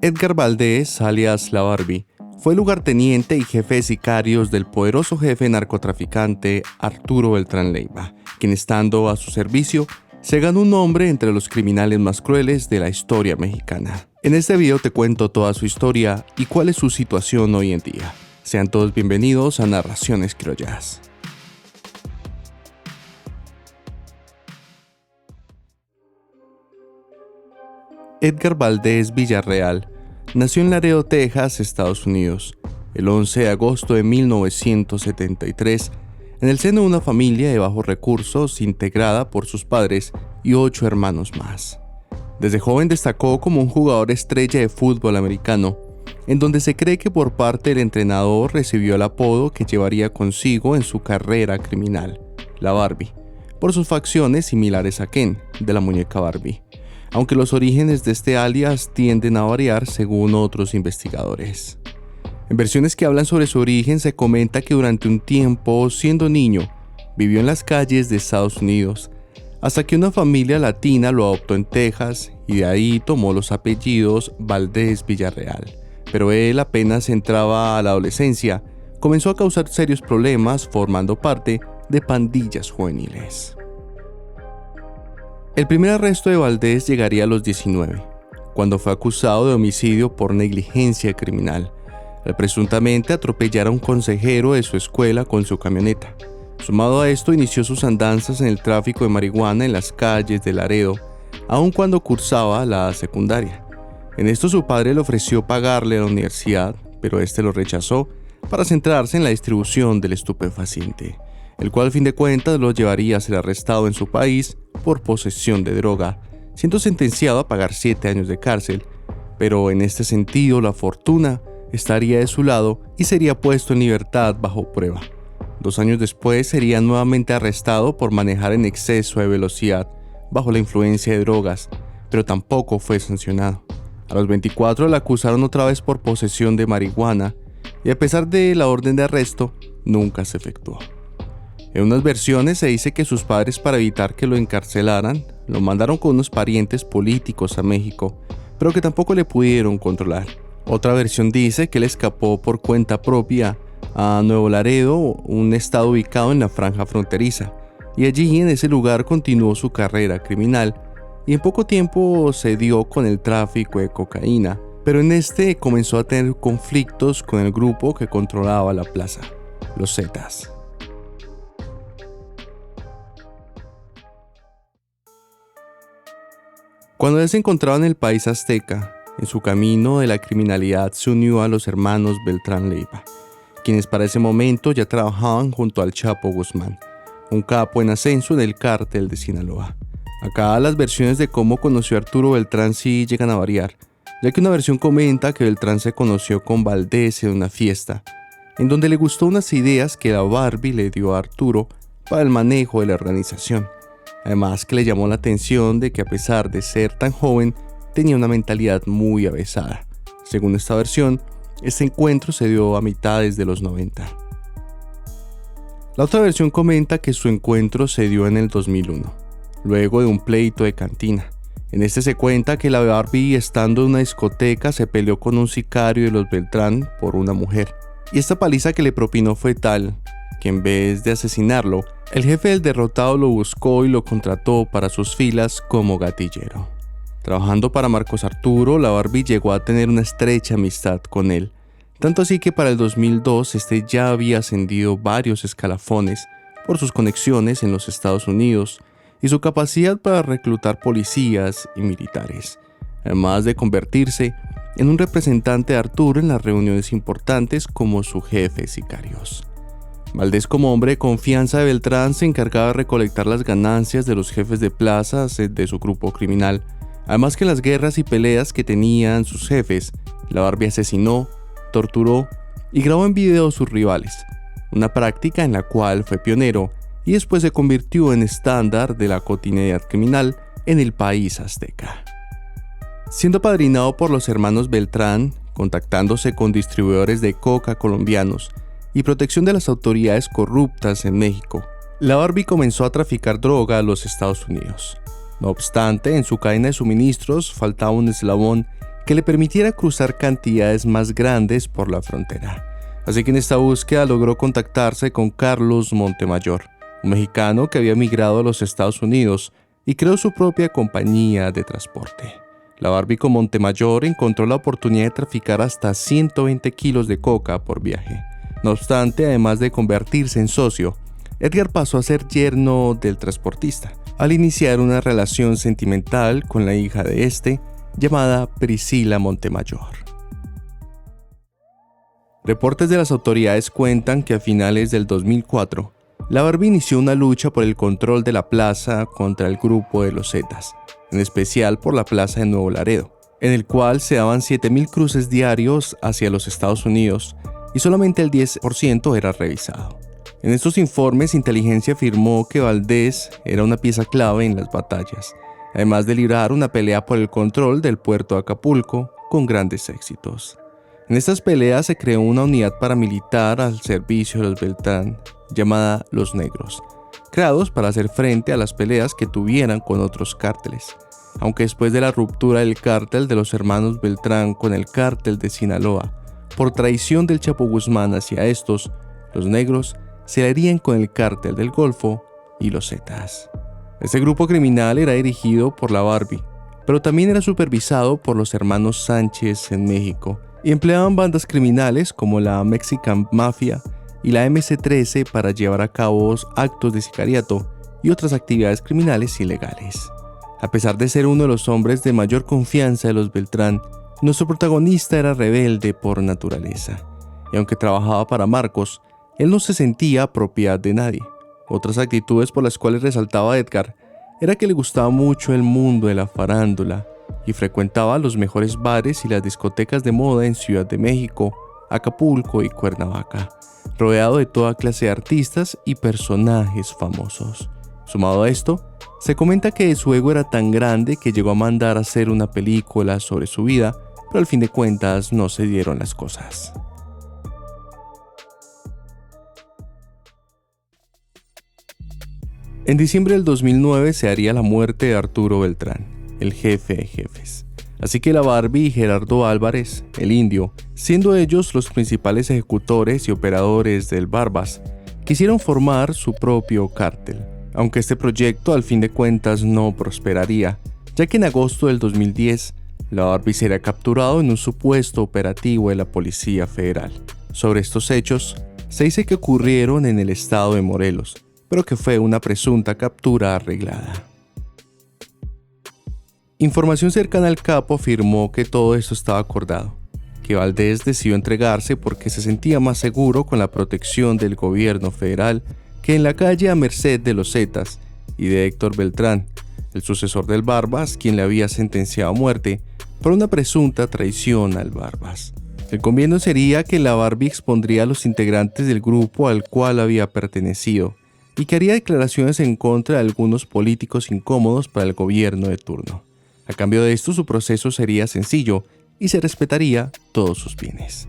Edgar Valdez, alias La Barbie, fue lugarteniente y jefe de sicarios del poderoso jefe narcotraficante Arturo Beltrán Leiva, quien estando a su servicio, se ganó un nombre entre los criminales más crueles de la historia mexicana. En este video te cuento toda su historia y cuál es su situación hoy en día. Sean todos bienvenidos a Narraciones Criollas. Edgar Valdez Villarreal nació en Laredo, Texas, Estados Unidos, el 11 de agosto de 1973, en el seno de una familia de bajos recursos integrada por sus padres y 8 hermanos más. Desde joven destacó como un jugador estrella de fútbol americano, en donde se cree que por parte del entrenador recibió el apodo que llevaría consigo en su carrera criminal, La Barbie, por sus facciones similares a Ken, de la muñeca Barbie, aunque los orígenes de este alias tienden a variar según otros investigadores. En versiones que hablan sobre su origen se comenta que durante un tiempo, siendo niño, vivió en las calles de Estados Unidos, hasta que una familia latina lo adoptó en Texas y de ahí tomó los apellidos Valdez Villarreal. Pero él apenas entraba a la adolescencia, comenzó a causar serios problemas formando parte de pandillas juveniles. El primer arresto de Valdez llegaría a los 19, cuando fue acusado de homicidio por negligencia criminal, al presuntamente atropellar a un consejero de su escuela con su camioneta. Sumado a esto, inició sus andanzas en el tráfico de marihuana en las calles de Laredo, aun cuando cursaba la secundaria. En esto su padre le ofreció pagarle a la universidad, pero este lo rechazó para centrarse en la distribución del estupefaciente, el cual a fin de cuentas lo llevaría a ser arrestado en su país por posesión de droga, siendo sentenciado a pagar 7 años de cárcel, pero en este sentido la fortuna estaría de su lado y sería puesto en libertad bajo prueba. 2 años después sería nuevamente arrestado por manejar en exceso de velocidad bajo la influencia de drogas, pero tampoco fue sancionado. A los 24 le acusaron otra vez por posesión de marihuana y a pesar de la orden de arresto, nunca se efectuó. En unas versiones se dice que sus padres, para evitar que lo encarcelaran, lo mandaron con unos parientes políticos a México, pero que tampoco le pudieron controlar. Otra versión dice que él escapó por cuenta propia a Nuevo Laredo, un estado ubicado en la franja fronteriza, y allí en ese lugar continuó su carrera criminal, y en poco tiempo se dio con el tráfico de cocaína, pero en este comenzó a tener conflictos con el grupo que controlaba la plaza, los Zetas. Cuando él se encontraba en el país azteca, en su camino de la criminalidad se unió a los hermanos Beltrán Leiva, quienes para ese momento ya trabajaban junto al Chapo Guzmán, un capo en ascenso en el cártel de Sinaloa. Acá las versiones de cómo conoció a Arturo Beltrán sí llegan a variar, ya que una versión comenta que Beltrán se conoció con Valdez en una fiesta, en donde le gustó unas ideas que la Barbie le dio a Arturo para el manejo de la organización. Además que le llamó la atención de que a pesar de ser tan joven, tenía una mentalidad muy avesada. Según esta versión, este encuentro se dio a mitades de los 90. La otra versión comenta que su encuentro se dio en el 2001, luego de un pleito de cantina. En este se cuenta que la Barbie, estando en una discoteca, se peleó con un sicario de los Beltrán por una mujer. Y esta paliza que le propinó fue tal que en vez de asesinarlo, el jefe del derrotado lo buscó y lo contrató para sus filas como gatillero. Trabajando para Marcos Arturo, la Barbie llegó a tener una estrecha amistad con él, tanto así que para el 2002 este ya había ascendido varios escalafones por sus conexiones en los Estados Unidos y su capacidad para reclutar policías y militares, además de convertirse en un representante de Arturo en las reuniones importantes como su jefe de sicarios. Valdez, como hombre de confianza de Beltrán, se encargaba de recolectar las ganancias de los jefes de plazas de su grupo criminal. Además que en las guerras y peleas que tenían sus jefes, la Barbie asesinó, torturó y grabó en video a sus rivales, una práctica en la cual fue pionero y después se convirtió en estándar de la cotidianidad criminal en el país azteca. Siendo apadrinado por los hermanos Beltrán, contactándose con distribuidores de coca colombianos y protección de las autoridades corruptas en México, la Barbie comenzó a traficar droga a los Estados Unidos. No obstante, en su cadena de suministros faltaba un eslabón que le permitiera cruzar cantidades más grandes por la frontera. Así que en esta búsqueda logró contactarse con Carlos Montemayor, un mexicano que había migrado a los Estados Unidos y creó su propia compañía de transporte. La Barbie con Montemayor encontró la oportunidad de traficar hasta 120 kilos de coca por viaje. No obstante, además de convertirse en socio, Edgar pasó a ser yerno del transportista, al iniciar una relación sentimental con la hija de este, llamada Priscila Montemayor. Reportes de las autoridades cuentan que a finales del 2004, la Barbie inició una lucha por el control de la plaza contra el grupo de los Zetas, en especial por la plaza de Nuevo Laredo, en el cual se daban 7,000 cruces diarios hacia los Estados Unidos y solamente el 10% era revisado. En estos informes, inteligencia afirmó que Valdés era una pieza clave en las batallas, además de librar una pelea por el control del puerto de Acapulco con grandes éxitos. En estas peleas se creó una unidad paramilitar al servicio de los Beltrán, llamada Los Negros, creados para hacer frente a las peleas que tuvieran con otros cárteles. Aunque después de la ruptura del cártel de los hermanos Beltrán con el cártel de Sinaloa, por traición del Chapo Guzmán hacia estos, los Negros se harían con el cártel del Golfo y los Zetas. Este grupo criminal era dirigido por la Barbie, pero también era supervisado por los hermanos Sánchez en México, y empleaban bandas criminales como la Mexican Mafia y la MC-13 para llevar a cabo actos de sicariato y otras actividades criminales ilegales. A pesar de ser uno de los hombres de mayor confianza de los Beltrán, nuestro protagonista era rebelde por naturaleza, y aunque trabajaba para Marcos, él no se sentía propiedad de nadie. Otras actitudes por las cuales resaltaba Edgar era que le gustaba mucho el mundo de la farándula y frecuentaba los mejores bares y las discotecas de moda en Ciudad de México, Acapulco y Cuernavaca, rodeado de toda clase de artistas y personajes famosos. Sumado a esto, se comenta que su ego era tan grande que llegó a mandar a hacer una película sobre su vida, pero al fin de cuentas no se dieron las cosas. En diciembre del 2009 se haría la muerte de Arturo Beltrán, el jefe de jefes. Así que la Barbie y Gerardo Álvarez, el Indio, siendo ellos los principales ejecutores y operadores del Barbas, quisieron formar su propio cártel, aunque este proyecto al fin de cuentas no prosperaría, ya que en agosto del 2010, la Barbie sería capturado en un supuesto operativo de la Policía Federal. Sobre estos hechos, se dice que ocurrieron en el estado de Morelos, pero que fue una presunta captura arreglada. Información cercana al capo afirmó que todo esto estaba acordado, que Valdés decidió entregarse porque se sentía más seguro con la protección del gobierno federal que en la calle a merced de los Zetas y de Héctor Beltrán, el sucesor del Barbas, quien le había sentenciado a muerte por una presunta traición al Barbas. El convenio sería que la Barbie expondría a los integrantes del grupo al cual había pertenecido y que haría declaraciones en contra de algunos políticos incómodos para el gobierno de turno. A cambio de esto, su proceso sería sencillo y se respetaría todos sus bienes.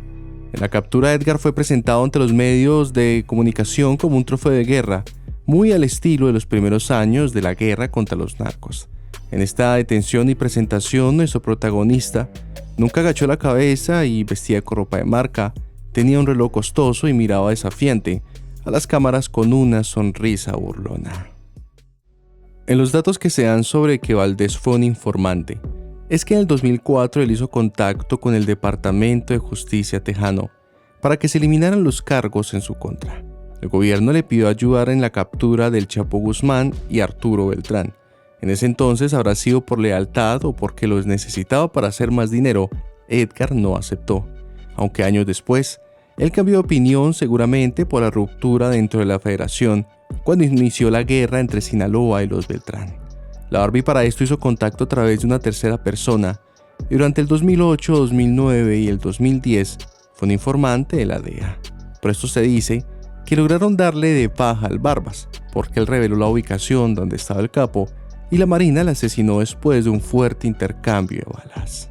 En la captura, Edgar fue presentado ante los medios de comunicación como un trofeo de guerra, muy al estilo de los primeros años de la guerra contra los narcos. En esta detención y presentación, nuestro protagonista nunca agachó la cabeza y vestía con ropa de marca, tenía un reloj costoso y miraba desafiante a las cámaras con una sonrisa burlona. En los datos que se dan sobre que Valdés fue un informante, es que en el 2004 él hizo contacto con el Departamento de Justicia tejano para que se eliminaran los cargos en su contra. El gobierno le pidió ayudar en la captura del Chapo Guzmán y Arturo Beltrán. En ese entonces habrá sido por lealtad o porque los necesitaba para hacer más dinero, Edgar no aceptó, aunque años después, él cambió de opinión seguramente por la ruptura dentro de la federación cuando inició la guerra entre Sinaloa y los Beltrán. La Barbie para esto hizo contacto a través de una tercera persona y durante el 2008, 2009 y el 2010 fue un informante de la DEA. Por esto se dice que lograron darle de paja al Barbas porque él reveló la ubicación donde estaba el capo y la Marina la asesinó después de un fuerte intercambio de balas.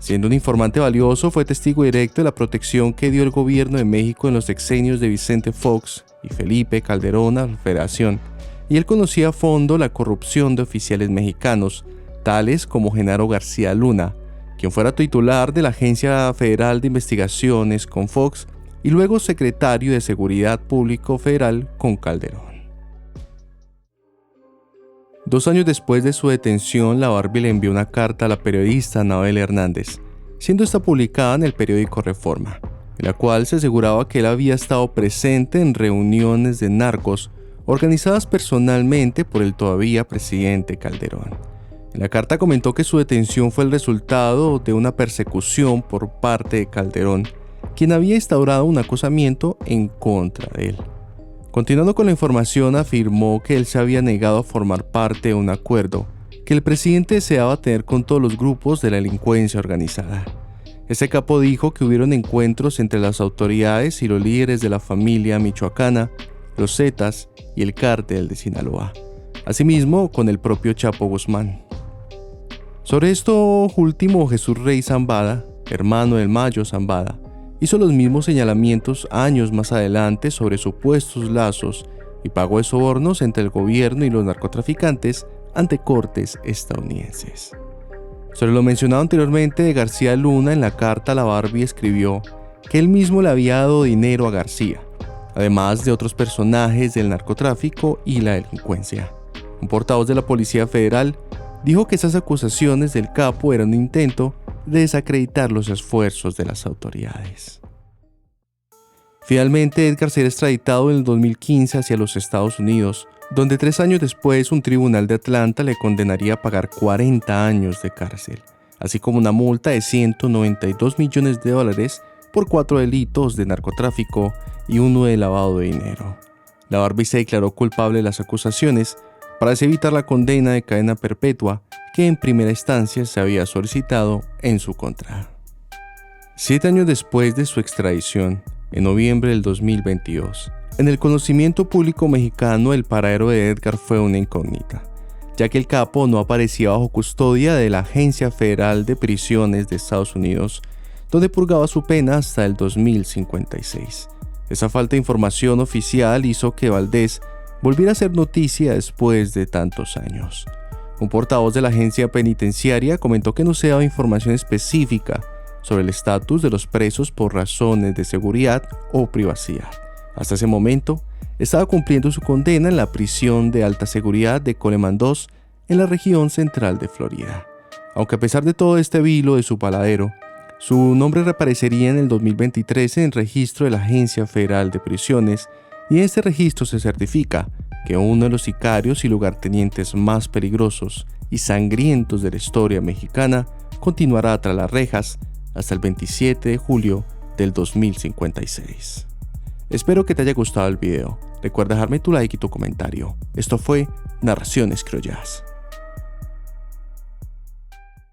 Siendo un informante valioso, fue testigo directo de la protección que dio el gobierno de México en los sexenios de Vicente Fox y Felipe Calderón a la Federación, y él conocía a fondo la corrupción de oficiales mexicanos, tales como Genaro García Luna, quien fuera titular de la Agencia Federal de Investigaciones con Fox y luego secretario de Seguridad Público Federal con Calderón. 2 años después de su detención, la Barbie le envió una carta a la periodista Anabel Hernández, siendo esta publicada en el periódico Reforma, en la cual se aseguraba que él había estado presente en reuniones de narcos organizadas personalmente por el todavía presidente Calderón. En la carta comentó que su detención fue el resultado de una persecución por parte de Calderón, quien había instaurado un acosamiento en contra de él. Continuando con la información, afirmó que él se había negado a formar parte de un acuerdo que el presidente deseaba tener con todos los grupos de la delincuencia organizada. Ese capo dijo que hubieron encuentros entre las autoridades y los líderes de la familia michoacana, los Zetas y el cártel de Sinaloa, asimismo con el propio Chapo Guzmán. Sobre esto último, Jesús Rey Zambada, hermano del Mayo Zambada, hizo los mismos señalamientos años más adelante sobre supuestos lazos y pago de sobornos entre el gobierno y los narcotraficantes ante cortes estadounidenses. Sobre lo mencionado anteriormente de García Luna, en la carta la Barbie escribió que él mismo le había dado dinero a García, además de otros personajes del narcotráfico y la delincuencia. Un portavoz de la Policía Federal dijo que esas acusaciones del capo eran un intento de desacreditar los esfuerzos de las autoridades. Finalmente, Edgar será extraditado en el 2015 hacia los Estados Unidos, donde 3 años después un tribunal de Atlanta le condenaría a pagar 40 años de cárcel, así como una multa de $192 millones por 4 delitos de narcotráfico y 1 de lavado de dinero. La Barbie se declaró culpable de las acusaciones para así evitar la condena de cadena perpetua que en primera instancia se había solicitado en su contra. 7 años después de su extradición, en noviembre del 2022, en el conocimiento público mexicano el paradero de Edgar fue una incógnita, ya que el capo no aparecía bajo custodia de la Agencia Federal de Prisiones de Estados Unidos, donde purgaba su pena hasta el 2056. Esa falta de información oficial hizo que Valdés volviera a ser noticia después de tantos años. Un portavoz de la agencia penitenciaria comentó que no se daba información específica sobre el estatus de los presos por razones de seguridad o privacidad. Hasta ese momento, estaba cumpliendo su condena en la prisión de alta seguridad de Coleman II en la región central de Florida. Aunque a pesar de todo este vilo de su paradero, su nombre reaparecería en el 2023 en el registro de la Agencia Federal de Prisiones, y en este registro se certifica que uno de los sicarios y lugartenientes más peligrosos y sangrientos de la historia mexicana continuará tras las rejas hasta el 27 de julio del 2056. Espero que te haya gustado el video. Recuerda dejarme tu like y tu comentario. Esto fue Narraciones Criollas.